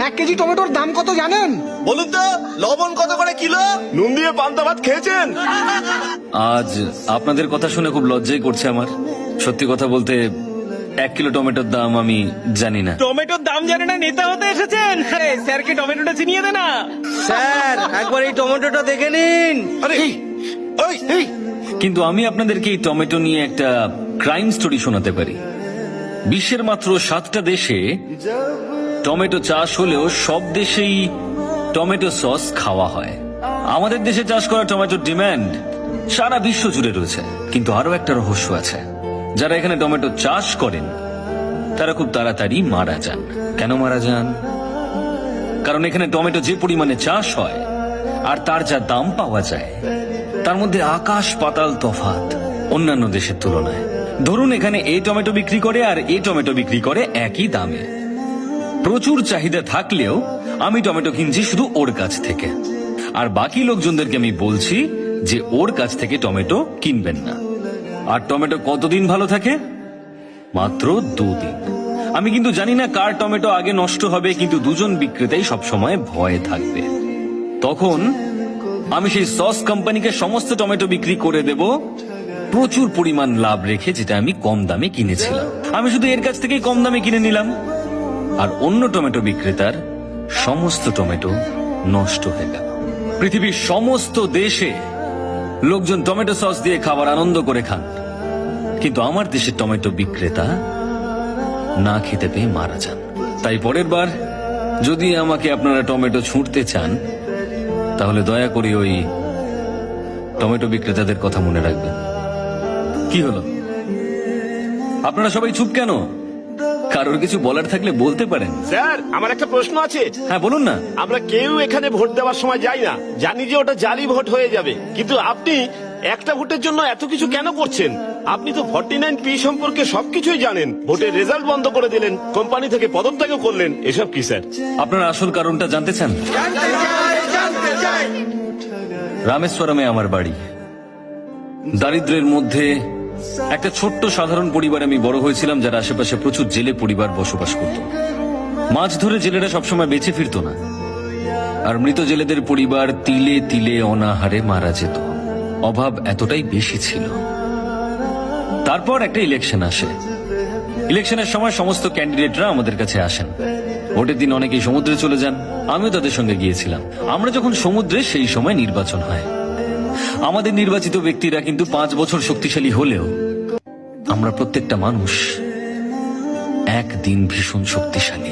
1 KG টমেটোর দাম কত জানেন? বলুন তো, লবণ কত করে কিলো? নুন দিয়ে পান্তা ভাত খেয়েছেন? আজ আপনাদের কথা শুনে খুব লজ্জাই করছে আমার। সত্যি কথা বলতে 1 কিলো টমেটোর দাম আমি জানি না। টমেটোর দাম জানে না, নেতা হতে এসেছেন? আরে স্যারকে টমেটোটা চিনিয়ে দে না। স্যার একবার এই টমেটোটা দেখে নিন। আরে ওই কিন্তু আমি আপনাদেরকে এই টমেটো নিয়ে একটা ক্রাইম স্টোরি শোনাতে পারি। বিশ্বের মাত্র 7টা দেশে টমেটো চাষ হলেও সব দেশেই টমেটো সস খাওয়া হয়। আমাদের দেশে চাষ করা টমেটোর ডিমান্ড সারা বিশ্ব জুড়ে রয়েছে। কিন্তু আরো একটা রহস্য আছে, যারা এখানে টমেটো চাষ করেন তারা খুব তাড়াতাড়ি মারা যান। কেন মারা যান? কারণ এখানে টমেটো যে পরিমাণে চাষ হয় আর তার যা দাম পাওয়া যায় তার মধ্যে আকাশ পাতাল তফাৎ অন্যান্য দেশের তুলনায়। ধরুন এখানে এই টমেটো বিক্রি করে আর এই টমেটো বিক্রি করে একই দামে। প্রচুর চাহিদা থাকলেও আমি টমেটো কিনছি শুধু ওর কাছ থেকে, আর বাকি লোকজনদেরকে আমি বলছি যে ওর কাছ থেকে টমেটো কিনবেন না। আর টমেটো কতদিন ভালো থাকে? মাত্র 2 দিন। আমি কিন্তু জানি না কার টমেটো আগে নষ্ট হবে, কিন্তু দুজন বিক্রেতাই সবসময় ভয়ে থাকবে। তখন আমি সেই সস কোম্পানিকে সমস্ত টমেটো বিক্রি করে দেব প্রচুর পরিমাণ লাভ রেখে, যেটা আমি কম দামে কিনেছিলাম। আমি শুধু এর কাছ থেকেই কম দামে কিনে নিলাম, আর অন্য টমেটো বিক্রেতার সমস্ত টমেটো নষ্ট হয়ে গেল। পৃথিবীর সমস্ত দেশে লোকজন টমেটো সস দিয়ে খাবার আনন্দ করে খান, কিন্তু আমার দেশের টমেটো বিক্রেতা না খেতে পেয়ে মারা যান। তাই পরের বার যদি আমাকে আপনারা টমেটো ছুঁড়তে চান তাহলে দয়া করে ওই টমেটো বিক্রেতাদের কথা মনে রাখবেন। কি হলো, আপনারা সবাই চুপ কেন? কারোর কিছু বলার থাকলে বলতে পারেন। স্যার, আমার একটা প্রশ্ন আছে। হ্যাঁ বলুন না। আমরা কেউ এখানে ভোট দেওয়ার সময় যাই না, জানি যে ওটা জালি ভোট হয়ে যাবে, কিন্তু আপনি একটা ভোটের জন্য এত কিছু কেন করছেন? আপনি তো 49P সম্পর্কে সবকিছুই জানেন। ভোটের রেজাল্ট বন্ধ করে দিলেন, কোম্পানি থেকে পদত্যাগও করলেন। এসব কি স্যার? আপনারা আসল কারণটা জানতে চান? রামেশ্বরমে আমার বাড়ি। দারিদ্র্যের মধ্যে একটা ছোট্ট সাধারণ পরিবারে আমি বড় হয়েছিলাম, যার আশেপাশে প্রচুর জেলে পরিবার বসবাস করত। মাছ ধরে জেলেরা সবসময় বেঁচে ফিরত না, আর মৃত জেলেদের পরিবার তিলে তিলে অনাহারে মারা যেত। অভাব এতটাই বেশি ছিল। তারপর একটা ইলেকশন আসে। ইলেকশনের সময় সমস্ত ক্যান্ডিডেটরা আমাদের কাছে আসেন। ভোটের দিন অনেকেই সমুদ্রে চলে যান, আমিও তাদের সঙ্গে গিয়েছিলাম। আমরা যখন সমুদ্রে, সেই সময় নির্বাচন হয়। আমাদের নির্বাচিত ব্যক্তিরা কিন্তু 5 বছর শক্তিশালী হলেও আমরা প্রত্যেকটা মানুষ একদিন ভীষণ শক্তিশালী।